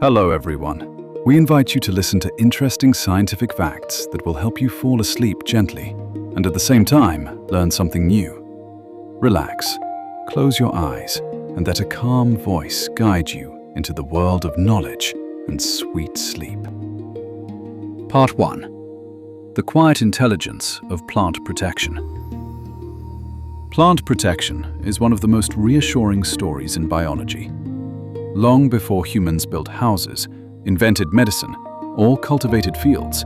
Hello everyone. We invite you to listen to interesting scientific facts that will help you fall asleep gently and at the same time learn something new. Relax, close your eyes, and let a calm voice guide you into the world of knowledge and sweet sleep. Part 1. The quiet intelligence of plant protection. Plant protection is one of the most reassuring stories in biology. Long before humans built houses, invented medicine, or cultivated fields,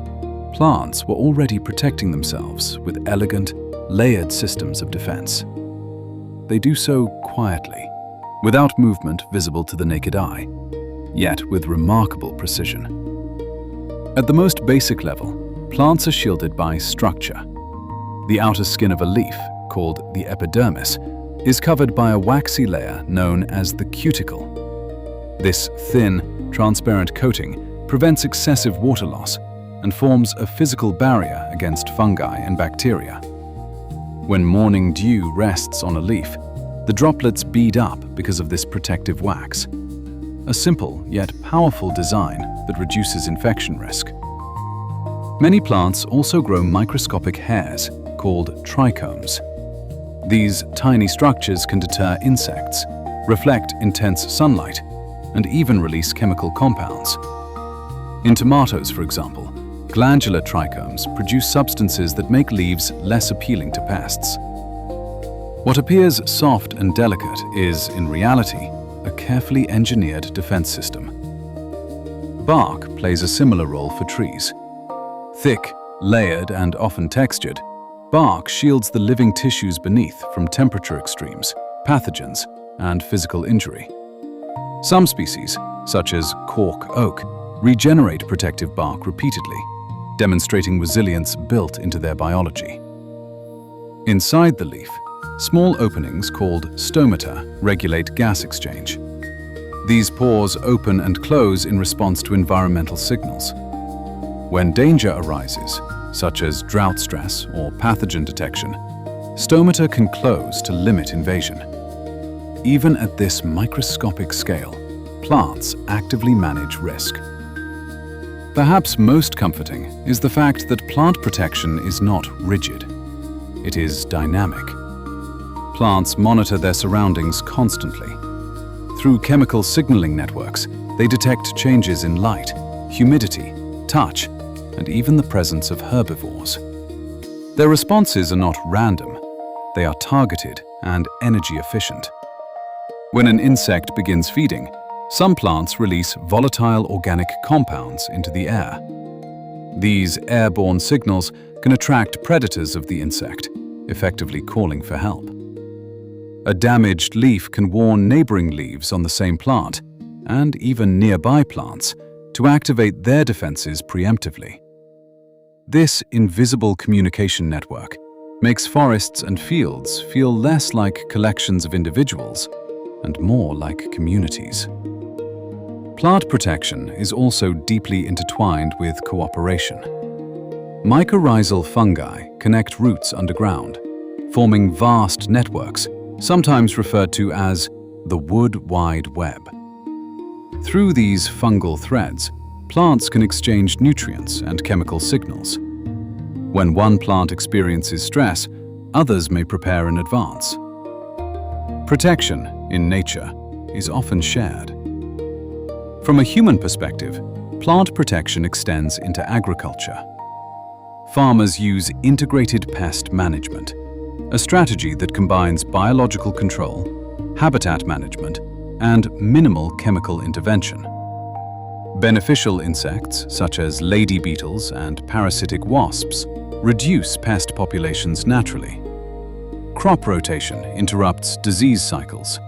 plants were already protecting themselves with elegant, layered systems of defense. They do so quietly, without movement visible to the naked eye, yet with remarkable precision. At the most basic level, plants are shielded by structure. The outer skin of a leaf, called the epidermis, is covered by a waxy layer known as the cuticle. This thin, transparent coating prevents excessive water loss and forms a physical barrier against fungi and bacteria. When morning dew rests on a leaf, the droplets bead up because of this protective wax. A simple yet powerful design that reduces infection risk. Many plants also grow microscopic hairs called trichomes. These tiny structures can deter insects, reflect intense sunlight, and even release chemical compounds. In tomatoes, for example, glandular trichomes produce substances that make leaves less appealing to pests. What appears soft and delicate is, in reality, a carefully engineered defense system. Bark plays a similar role for trees. Thick, layered, and often textured, bark shields the living tissues beneath from temperature extremes, pathogens, and physical injury. Some species, such as cork oak, regenerate protective bark repeatedly, demonstrating resilience built into their biology. Inside the leaf, small openings called stomata regulate gas exchange. These pores open and close in response to environmental signals. When danger arises, such as drought stress or pathogen detection, stomata can close to limit invasion. Even at this microscopic scale, plants actively manage risk. Perhaps most comforting is the fact that plant protection is not rigid. It is dynamic. Plants monitor their surroundings constantly. Through chemical signaling networks, they detect changes in light, humidity, touch, and even the presence of herbivores. Their responses are not random. They are targeted and energy efficient. When an insect begins feeding, some plants release volatile organic compounds into the air. These airborne signals can attract predators of the insect, effectively calling for help. A damaged leaf can warn neighboring leaves on the same plant, and even nearby plants, to activate their defenses preemptively. This invisible communication network makes forests and fields feel less like collections of individuals and more like communities. Plant protection is also deeply intertwined with cooperation. Mycorrhizal fungi connect roots underground, forming vast networks, sometimes referred to as the wood wide web. Through these fungal threads, plants can exchange nutrients and chemical signals. When one plant experiences stress, others may prepare in advance. Protection, in nature, is often shared. From a human perspective, plant protection extends into agriculture. Farmers use integrated pest management, a strategy that combines biological control, habitat management, and minimal chemical intervention. Beneficial insects, such as lady beetles and parasitic wasps, reduce pest populations naturally. Crop rotation interrupts disease cycles.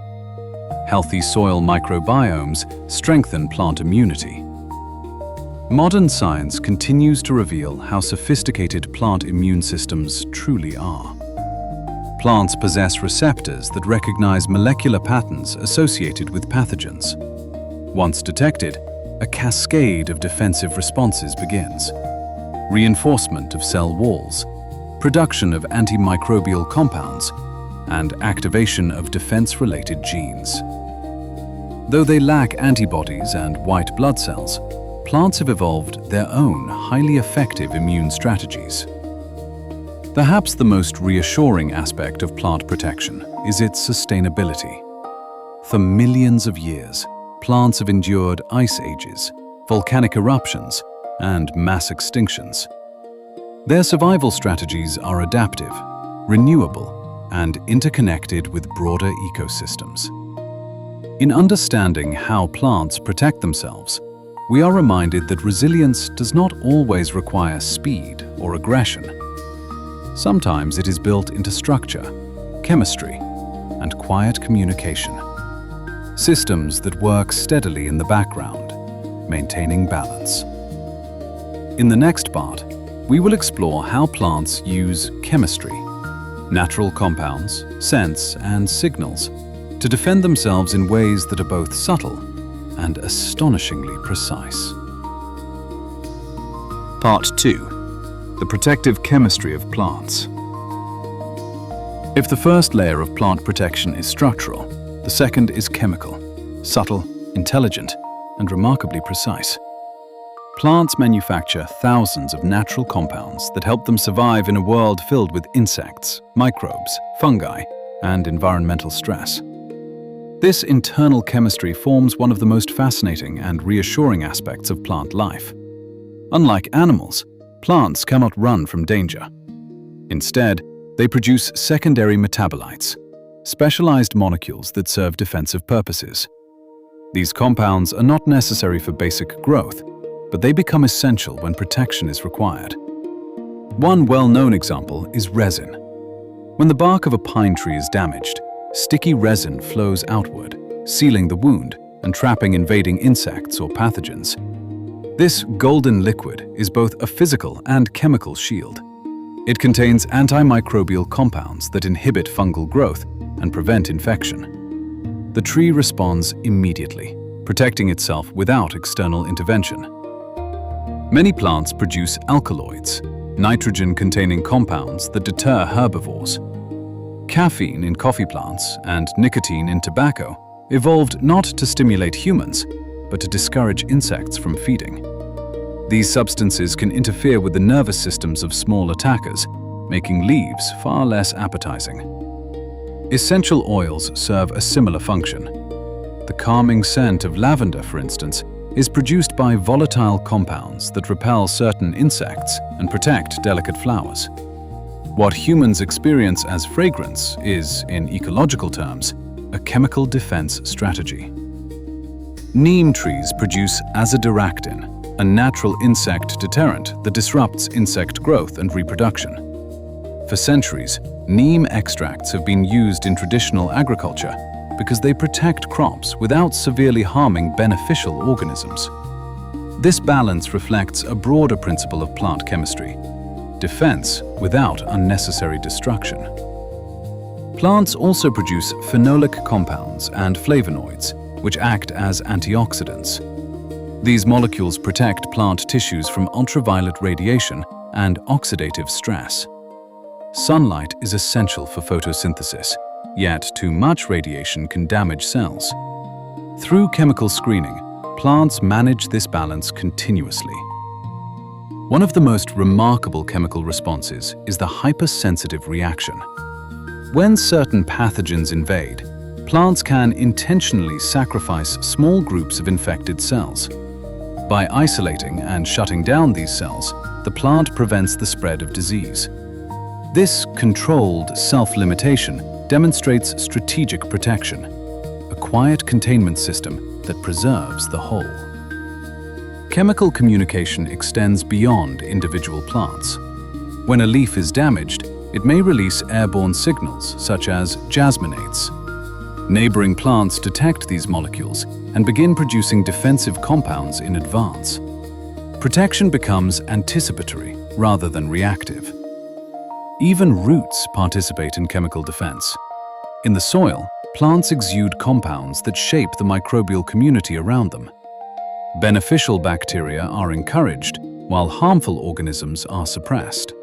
Healthy soil microbiomes strengthen plant immunity. Modern science continues to reveal how sophisticated plant immune systems truly are. Plants possess receptors that recognize molecular patterns associated with pathogens. Once detected, a cascade of defensive responses begins. Reinforcement of cell walls, production of antimicrobial compounds, and activation of defense-related genes. Though they lack antibodies and white blood cells, plants have evolved their own highly effective immune strategies. Perhaps the most reassuring aspect of plant protection is its sustainability. For millions of years, plants have endured ice ages, volcanic eruptions, and mass extinctions. Their survival strategies are adaptive, renewable, and interconnected with broader ecosystems. In understanding how plants protect themselves, we are reminded that resilience does not always require speed or aggression. Sometimes it is built into structure, chemistry, and quiet communication. Systems that work steadily in the background, maintaining balance. In the next part, we will explore how plants use chemistry, natural compounds, scents, and signals to defend themselves in ways that are both subtle and astonishingly precise. Part 2. The protective chemistry of plants. If the first layer of plant protection is structural, the second is chemical, subtle, intelligent, and remarkably precise. Plants manufacture thousands of natural compounds that help them survive in a world filled with insects, microbes, fungi, and environmental stress. This internal chemistry forms one of the most fascinating and reassuring aspects of plant life. Unlike animals, plants cannot run from danger. Instead, they produce secondary metabolites, specialized molecules that serve defensive purposes. These compounds are not necessary for basic growth, but they become essential when protection is required. One well-known example is resin. When the bark of a pine tree is damaged, sticky resin flows outward, sealing the wound and trapping invading insects or pathogens. This golden liquid is both a physical and chemical shield. It contains antimicrobial compounds that inhibit fungal growth and prevent infection. The tree responds immediately, protecting itself without external intervention. Many plants produce alkaloids, nitrogen-containing compounds that deter herbivores. Caffeine in coffee plants and nicotine in tobacco evolved not to stimulate humans, but to discourage insects from feeding. These substances can interfere with the nervous systems of small attackers, making leaves far less appetizing. Essential oils serve a similar function. The calming scent of lavender, for instance, is produced by volatile compounds that repel certain insects and protect delicate flowers. What humans experience as fragrance is, in ecological terms, a chemical defense strategy. Neem trees produce azadirachtin, a natural insect deterrent that disrupts insect growth and reproduction. For centuries, neem extracts have been used in traditional agriculture because they protect crops without severely harming beneficial organisms. This balance reflects a broader principle of plant chemistry: defense without unnecessary destruction. Plants also produce phenolic compounds and flavonoids, which act as antioxidants. These molecules protect plant tissues from ultraviolet radiation and oxidative stress. Sunlight is essential for photosynthesis, yet too much radiation can damage cells. Through chemical screening, plants manage this balance continuously. One of the most remarkable chemical responses is the hypersensitive reaction. When certain pathogens invade, plants can intentionally sacrifice small groups of infected cells. By isolating and shutting down these cells, the plant prevents the spread of disease. This controlled self-limitation demonstrates strategic protection, a quiet containment system that preserves the whole. Chemical communication extends beyond individual plants. When a leaf is damaged, it may release airborne signals such as jasminates. Neighboring plants detect these molecules and begin producing defensive compounds in advance. Protection becomes anticipatory rather than reactive. Even roots participate in chemical defense. In the soil, plants exude compounds that shape the microbial community around them. Beneficial bacteria are encouraged, while harmful organisms are suppressed.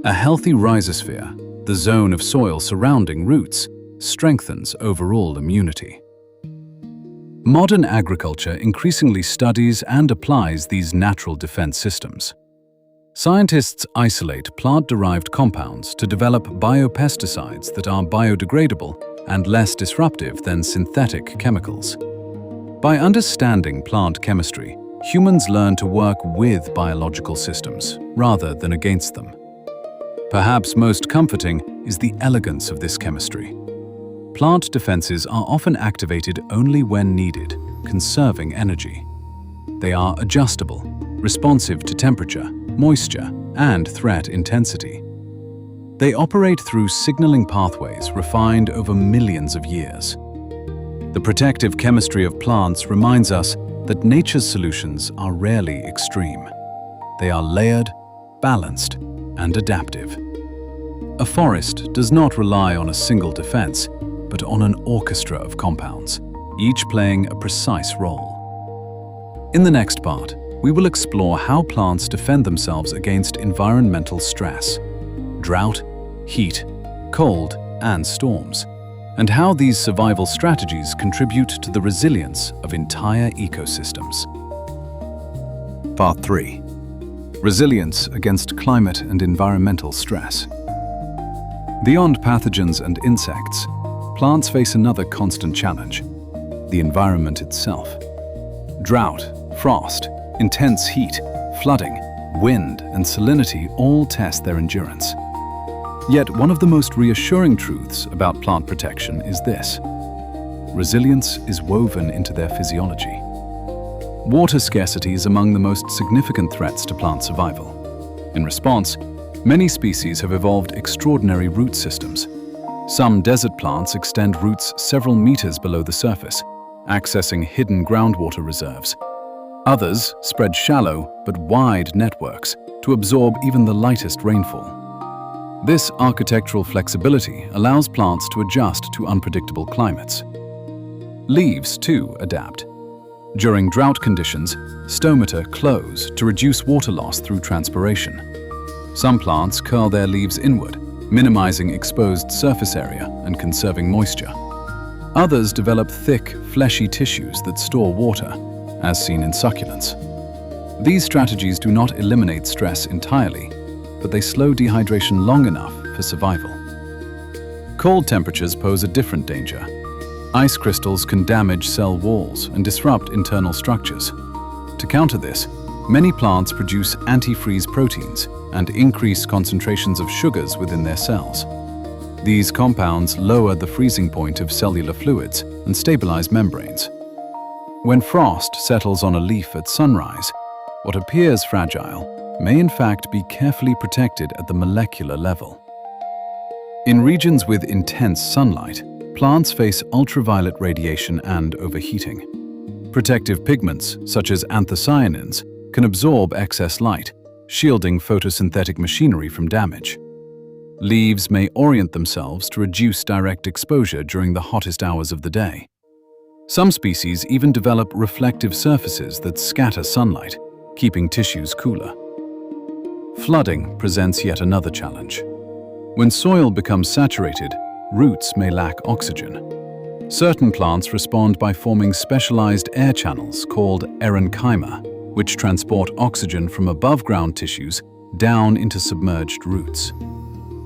A healthy rhizosphere, the zone of soil surrounding roots, strengthens overall immunity. Modern agriculture increasingly studies and applies these natural defense systems. Scientists isolate plant-derived compounds to develop biopesticides that are biodegradable and less disruptive than synthetic chemicals. By understanding plant chemistry, humans learn to work with biological systems rather than against them. Perhaps most comforting is the elegance of this chemistry. Plant defenses are often activated only when needed, conserving energy. They are adjustable, responsive to temperature, moisture, and threat intensity. They operate through signaling pathways refined over millions of years. The protective chemistry of plants reminds us that nature's solutions are rarely extreme. They are layered, balanced, and adaptive. A forest does not rely on a single defense, but on an orchestra of compounds, each playing a precise role. In the next part, we will explore how plants defend themselves against environmental stress, drought, heat, cold, and storms, and how these survival strategies contribute to the resilience of entire ecosystems. Part 3. Resilience against climate and environmental stress. Beyond pathogens and insects, plants face another constant challenge: the environment itself. Drought, frost, intense heat, flooding, wind, and salinity all test their endurance. Yet one of the most reassuring truths about plant protection is this: resilience is woven into their physiology. Water scarcity is among the most significant threats to plant survival. In response, many species have evolved extraordinary root systems. Some desert plants extend roots several meters below the surface, accessing hidden groundwater reserves. Others spread shallow but wide networks to absorb even the lightest rainfall. This architectural flexibility allows plants to adjust to unpredictable climates. Leaves, too, adapt. During drought conditions, stomata close to reduce water loss through transpiration. Some plants curl their leaves inward, minimizing exposed surface area and conserving moisture. Others develop thick, fleshy tissues that store water, as seen in succulents. These strategies do not eliminate stress entirely, but they slow dehydration long enough for survival. Cold temperatures pose a different danger. Ice crystals can damage cell walls and disrupt internal structures. To counter this, many plants produce antifreeze proteins and increase concentrations of sugars within their cells. These compounds lower the freezing point of cellular fluids and stabilize membranes. When frost settles on a leaf at sunrise, what appears fragile may in fact be carefully protected at the molecular level. In regions with intense sunlight, plants face ultraviolet radiation and overheating. Protective pigments, such as anthocyanins, can absorb excess light, shielding photosynthetic machinery from damage. Leaves may orient themselves to reduce direct exposure during the hottest hours of the day. Some species even develop reflective surfaces that scatter sunlight, keeping tissues cooler. Flooding presents yet another challenge. When soil becomes saturated, roots may lack oxygen. Certain plants respond by forming specialized air channels called parenchyma, which transport oxygen from above-ground tissues down into submerged roots.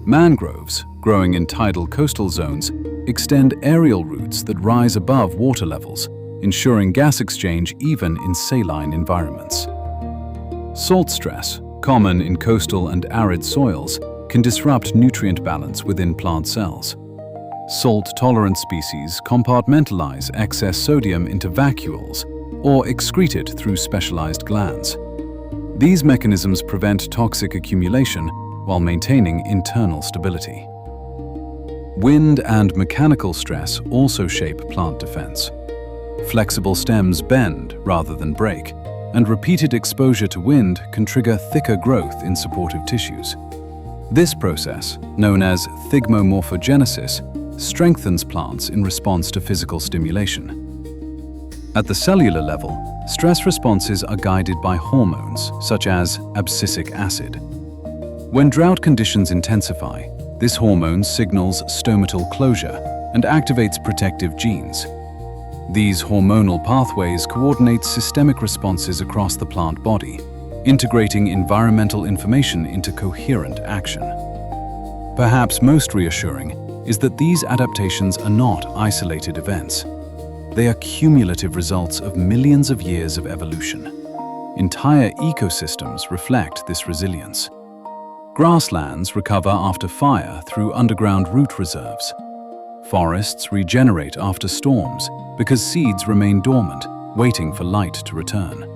Mangroves, growing in tidal coastal zones, extend aerial roots that rise above water levels, ensuring gas exchange even in saline environments. Salt stress, common in coastal and arid soils, can disrupt nutrient balance within plant cells. Salt-tolerant species compartmentalize excess sodium into vacuoles or excrete it through specialized glands. These mechanisms prevent toxic accumulation while maintaining internal stability. Wind and mechanical stress also shape plant defense. Flexible stems bend rather than break, and repeated exposure to wind can trigger thicker growth in supportive tissues. This process, known as thigmomorphogenesis, strengthens plants in response to physical stimulation. At the cellular level, stress responses are guided by hormones such as abscisic acid. When drought conditions intensify, this hormone signals stomatal closure and activates protective genes. These hormonal pathways coordinate systemic responses across the plant body, integrating environmental information into coherent action. Perhaps most reassuring is that these adaptations are not isolated events. They are cumulative results of millions of years of evolution. Entire ecosystems reflect this resilience. Grasslands recover after fire through underground root reserves. Forests regenerate after storms because seeds remain dormant, waiting for light to return.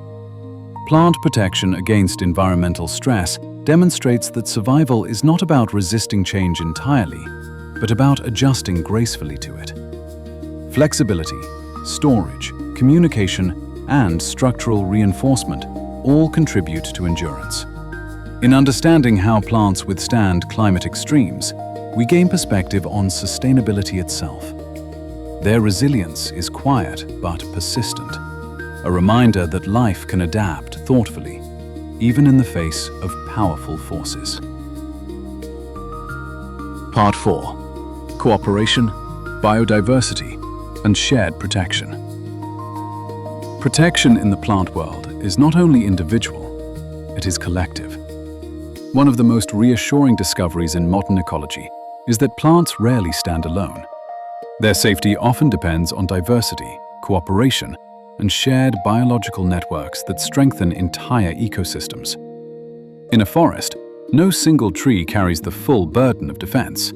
Plant protection against environmental stress demonstrates that survival is not about resisting change entirely, but about adjusting gracefully to it. Flexibility, storage, communication, and structural reinforcement all contribute to endurance. In understanding how plants withstand climate extremes, we gain perspective on sustainability itself. Their resilience is quiet but persistent, a reminder that life can adapt thoughtfully, even in the face of powerful forces. Part 4. Cooperation, biodiversity, and shared protection. Protection in the plant world is not only individual, it is collective. One of the most reassuring discoveries in modern ecology is that plants rarely stand alone. Their safety often depends on diversity, cooperation, and shared biological networks that strengthen entire ecosystems. In a forest, no single tree carries the full burden of defense.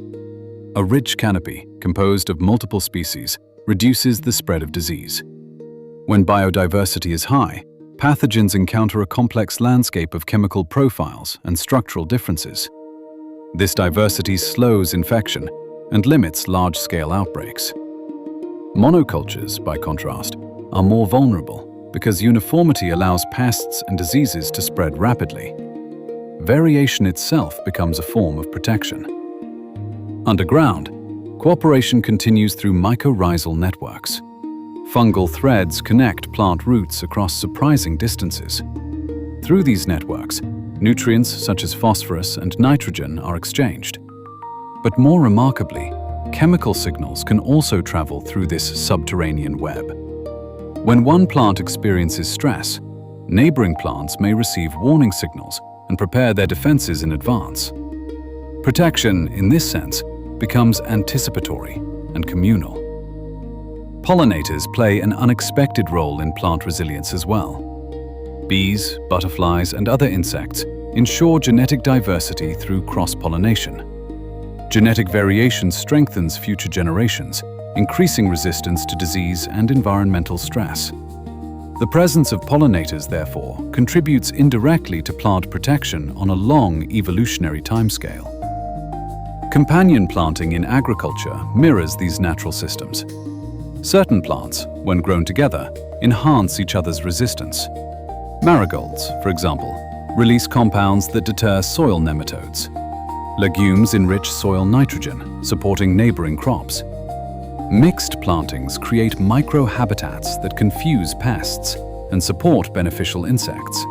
A rich canopy, composed of multiple species, reduces the spread of disease. When biodiversity is high, pathogens encounter a complex landscape of chemical profiles and structural differences. This diversity slows infection and limits large-scale outbreaks. Monocultures, by contrast, are more vulnerable because uniformity allows pests and diseases to spread rapidly. Variation itself becomes a form of protection. Underground, cooperation continues through mycorrhizal networks. Fungal threads connect plant roots across surprising distances. Through these networks, nutrients such as phosphorus and nitrogen are exchanged. But more remarkably, chemical signals can also travel through this subterranean web. When one plant experiences stress, neighboring plants may receive warning signals and prepare their defenses in advance. Protection, in this sense, becomes anticipatory and communal. Pollinators play an unexpected role in plant resilience as well. Bees, butterflies, and other insects ensure genetic diversity through cross-pollination. Genetic variation strengthens future generations, increasing resistance to disease and environmental stress. The presence of pollinators, therefore, contributes indirectly to plant protection on a long evolutionary timescale. Companion planting in agriculture mirrors these natural systems. Certain plants, when grown together, enhance each other's resistance. Marigolds, for example, release compounds that deter soil nematodes. Legumes enrich soil nitrogen, supporting neighboring crops. Mixed plantings create microhabitats that confuse pests and support beneficial insects.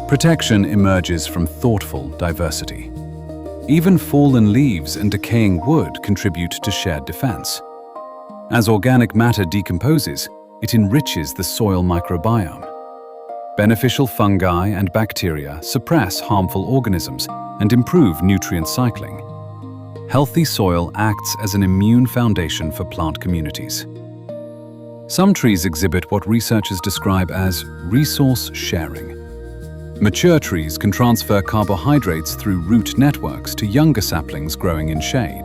Protection emerges from thoughtful diversity. Even fallen leaves and decaying wood contribute to shared defense. As organic matter decomposes, it enriches the soil microbiome. Beneficial fungi and bacteria suppress harmful organisms and improve nutrient cycling. Healthy soil acts as an immune foundation for plant communities. Some trees exhibit what researchers describe as resource sharing. Mature trees can transfer carbohydrates through root networks to younger saplings growing in shade.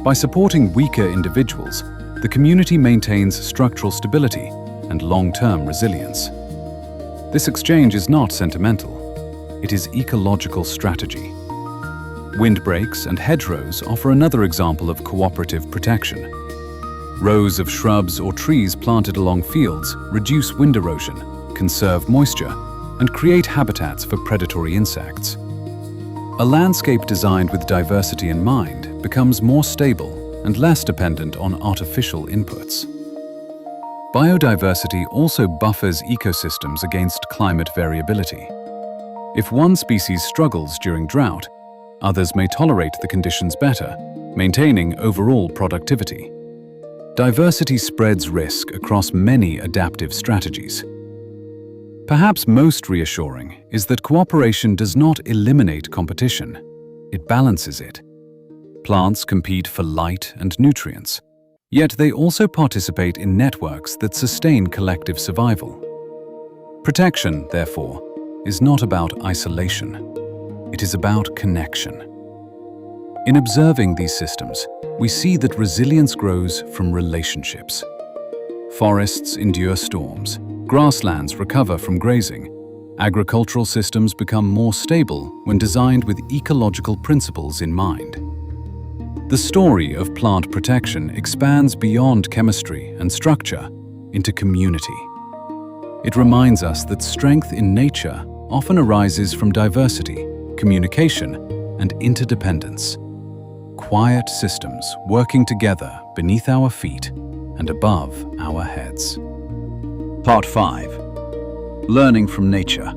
By supporting weaker individuals, the community maintains structural stability and long-term resilience. This exchange is not sentimental. It is ecological strategy. Windbreaks and hedgerows offer another example of cooperative protection. Rows of shrubs or trees planted along fields reduce wind erosion, conserve moisture, and create habitats for predatory insects. A landscape designed with diversity in mind becomes more stable and less dependent on artificial inputs. Biodiversity also buffers ecosystems against climate variability. If one species struggles during drought, others may tolerate the conditions better, maintaining overall productivity. diversity spreads risk across many adaptive strategies. Perhaps most reassuring is that cooperation does not eliminate competition, it balances it. Plants compete for light and nutrients, yet they also participate in networks that sustain collective survival. Protection, therefore, is not about isolation. It is about connection. In observing these systems, we see that resilience grows from relationships. Forests endure storms, grasslands recover from grazing, agricultural systems become more stable when designed with ecological principles in mind. The story of plant protection expands beyond chemistry and structure into community. It reminds us that strength in nature often arises from diversity, communication, and interdependence. Quiet systems working together beneath our feet and above our heads. Part 5. Learning from nature.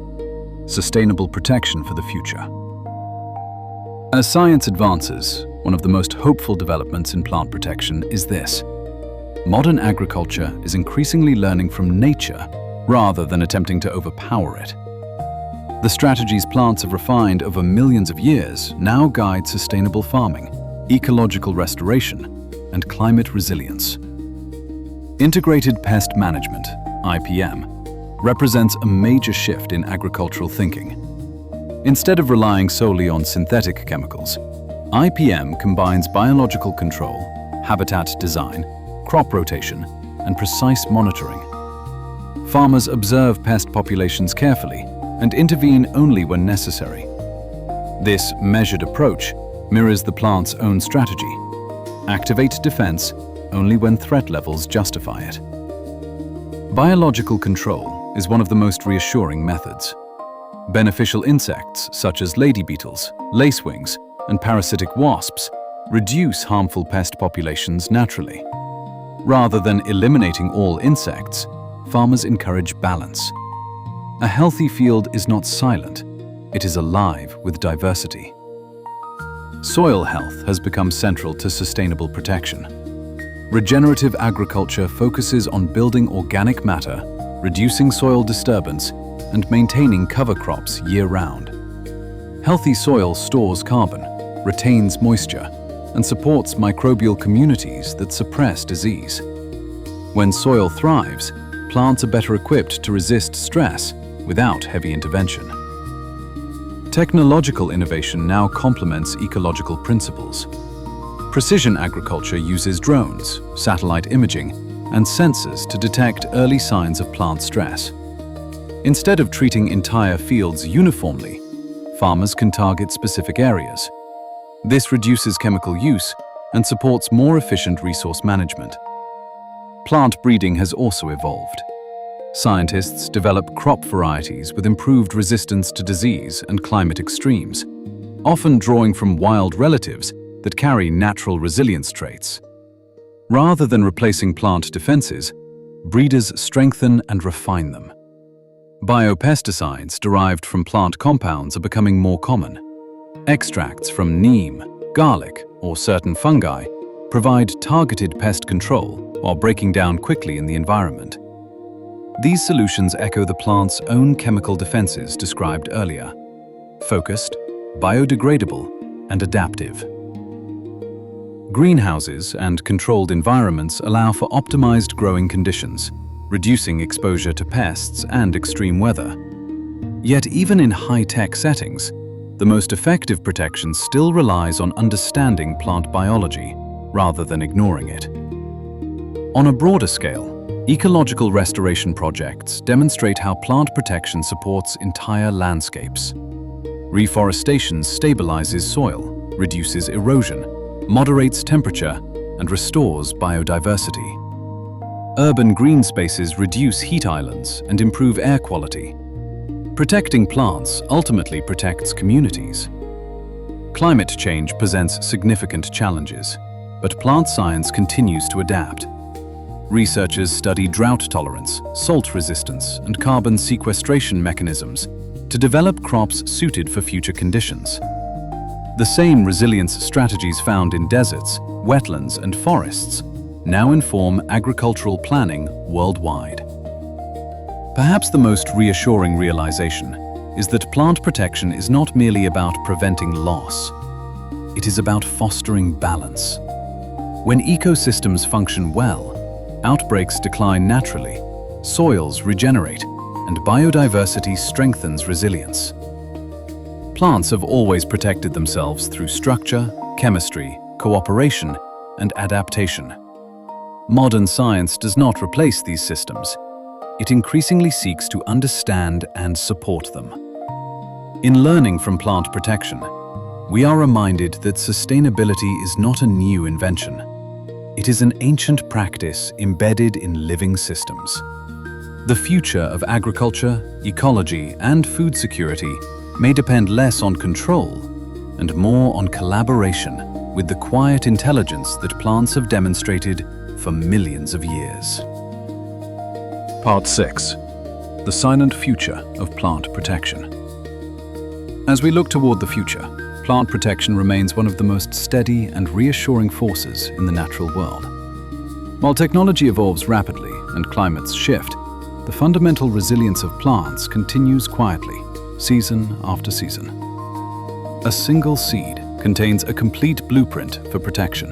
Sustainable protection for the future. As science advances, one of the most hopeful developments in plant protection is this. Modern agriculture is increasingly learning from nature rather than attempting to overpower it. The strategies plants have refined over millions of years now guide sustainable farming, ecological restoration, and climate resilience. Integrated Pest Management, IPM, represents a major shift in agricultural thinking. Instead of relying solely on synthetic chemicals, IPM combines biological control, habitat design, crop rotation, and precise monitoring. Farmers observe pest populations carefully and intervene only when necessary. This measured approach mirrors the plant's own strategy. Activate defense only when threat levels justify it. Biological control is one of the most reassuring methods. Beneficial insects such as lady beetles, lacewings, and parasitic wasps reduce harmful pest populations naturally. Rather than eliminating all insects, farmers encourage balance. A healthy field is not silent, it is alive with diversity. Soil health has become central to sustainable protection. Regenerative agriculture focuses on building organic matter, reducing soil disturbance, and maintaining cover crops year-round. Healthy soil stores carbon, retains moisture, and supports microbial communities that suppress disease. When soil thrives, plants are better equipped to resist stress without heavy intervention. Technological innovation now complements ecological principles. Precision agriculture uses drones, satellite imaging, and sensors to detect early signs of plant stress. Instead of treating entire fields uniformly, farmers can target specific areas. This reduces chemical use and supports more efficient resource management. Plant breeding has also evolved. Scientists develop crop varieties with improved resistance to disease and climate extremes, often drawing from wild relatives that carry natural resilience traits. Rather than replacing plant defenses, breeders strengthen and refine them. Biopesticides derived from plant compounds are becoming more common. Extracts from neem, garlic, or certain fungi provide targeted pest control while breaking down quickly in the environment. These solutions echo the plant's own chemical defenses described earlier: focused, biodegradable, and adaptive. Greenhouses and controlled environments allow for optimized growing conditions, reducing exposure to pests and extreme weather. Yet even in high-tech settings, the most effective protection still relies on understanding plant biology rather than ignoring it. On a broader scale, ecological restoration projects demonstrate how plant protection supports entire landscapes. Reforestation stabilizes soil, reduces erosion, moderates temperature, and restores biodiversity. Urban green spaces reduce heat islands and improve air quality. Protecting plants ultimately protects communities. Climate change presents significant challenges, but plant science continues to adapt. Researchers study drought tolerance, salt resistance, and carbon sequestration mechanisms to develop crops suited for future conditions. The same resilience strategies found in deserts, wetlands, and forests now inform agricultural planning worldwide. Perhaps the most reassuring realization is that plant protection is not merely about preventing loss. It is about fostering balance. When ecosystems function well, outbreaks decline naturally, soils regenerate, and biodiversity strengthens resilience. Plants have always protected themselves through structure, chemistry, cooperation, and adaptation. Modern science does not replace these systems. It increasingly seeks to understand and support them. In learning from plant protection, we are reminded that sustainability is not a new invention. It is an ancient practice embedded in living systems. The future of agriculture, ecology, and food security may depend less on control and more on collaboration with the quiet intelligence that plants have demonstrated for millions of years. Part 6. The silent future of plant protection. As we look toward the future, plant protection remains one of the most steady and reassuring forces in the natural world. While technology evolves rapidly and climates shift, the fundamental resilience of plants continues quietly, season after season. A single seed contains a complete blueprint for protection.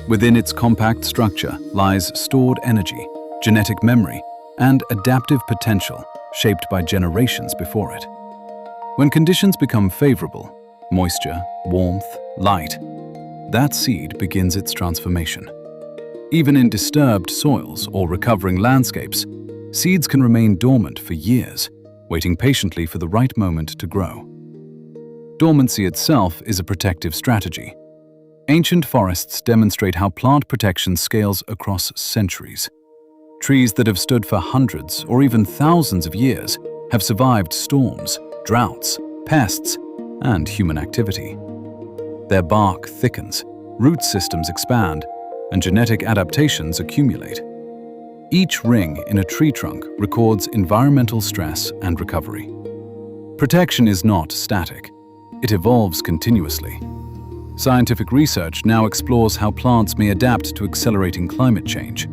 Within its compact structure lies stored energy, genetic memory, and adaptive potential shaped by generations before it. When conditions become favorable, moisture, warmth, light, that seed begins its transformation. Even in disturbed soils or recovering landscapes, seeds can remain dormant for years, waiting patiently for the right moment to grow. Dormancy itself is a protective strategy. Ancient forests demonstrate how plant protection scales across centuries. Trees that have stood for hundreds or even thousands of years have survived storms, droughts, pests, and human activity. Their bark thickens, root systems expand, and genetic adaptations accumulate. Each ring in a tree trunk records environmental stress and recovery. Protection is not static. It evolves continuously. Scientific research now explores how plants may adapt to accelerating climate change.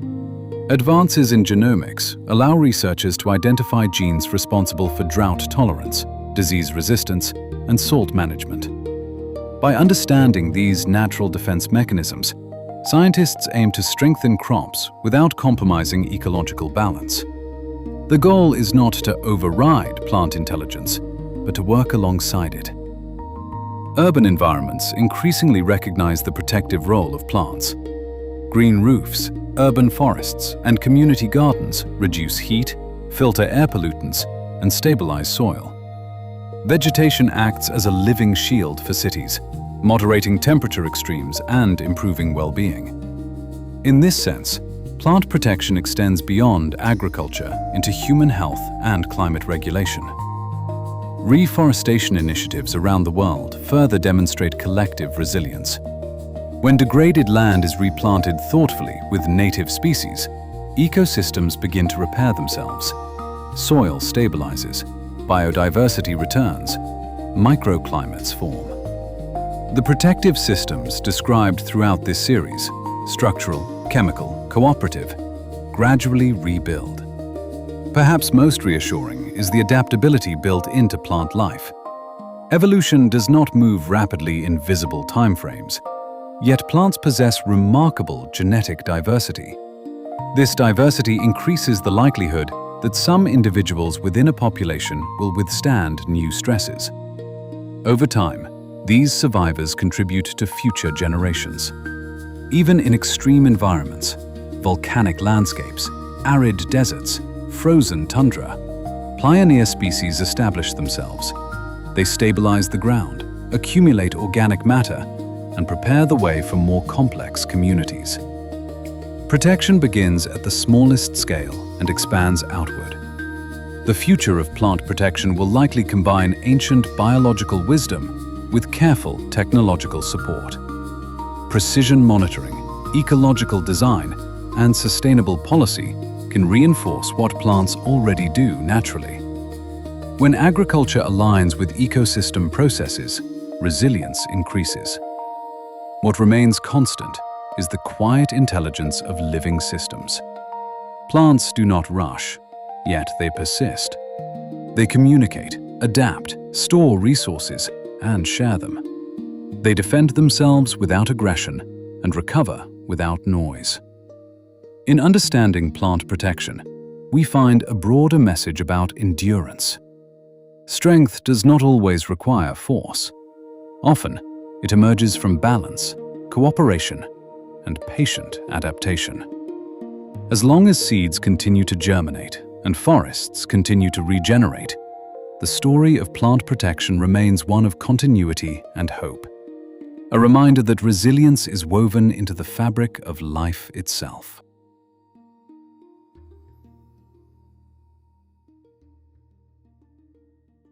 Advances in genomics allow researchers to identify genes responsible for drought tolerance, disease resistance, and salt management. By understanding these natural defense mechanisms, scientists aim to strengthen crops without compromising ecological balance. The goal is not to override plant intelligence, but to work alongside it. Urban environments increasingly recognize the protective role of plants. Green roofs, urban forests, and community gardens reduce heat, filter air pollutants, and stabilize soil. Vegetation acts as a living shield for cities, moderating temperature extremes and improving well-being. In this sense, plant protection extends beyond agriculture into human health and climate regulation. Reforestation initiatives around the world further demonstrate collective resilience. When degraded land is replanted thoughtfully with native species, ecosystems begin to repair themselves. Soil stabilizes, biodiversity returns, microclimates form. The protective systems described throughout this series, structural, chemical, cooperative, gradually rebuild. Perhaps most reassuring is the adaptability built into plant life. Evolution does not move rapidly in visible timeframes, yet plants possess remarkable genetic diversity. This diversity increases the likelihood that some individuals within a population will withstand new stresses. Over time, these survivors contribute to future generations. Even in extreme environments, volcanic landscapes, arid deserts, frozen tundra, pioneer species establish themselves. They stabilize the ground, accumulate organic matter, and prepare the way for more complex communities. Protection begins at the smallest scale and expands outward. The future of plant protection will likely combine ancient biological wisdom with careful technological support. Precision monitoring, ecological design, and sustainable policy can reinforce what plants already do naturally. When agriculture aligns with ecosystem processes, resilience increases. What remains constant is the quiet intelligence of living systems. Plants do not rush, yet they persist. They communicate, adapt, store resources, and share them. They defend themselves without aggression and recover without noise. In understanding plant protection, we find a broader message about endurance. Strength does not always require force. Often, it emerges from balance, cooperation, and patient adaptation. As long as seeds continue to germinate and forests continue to regenerate, the story of plant protection remains one of continuity and hope. A reminder that resilience is woven into the fabric of life itself.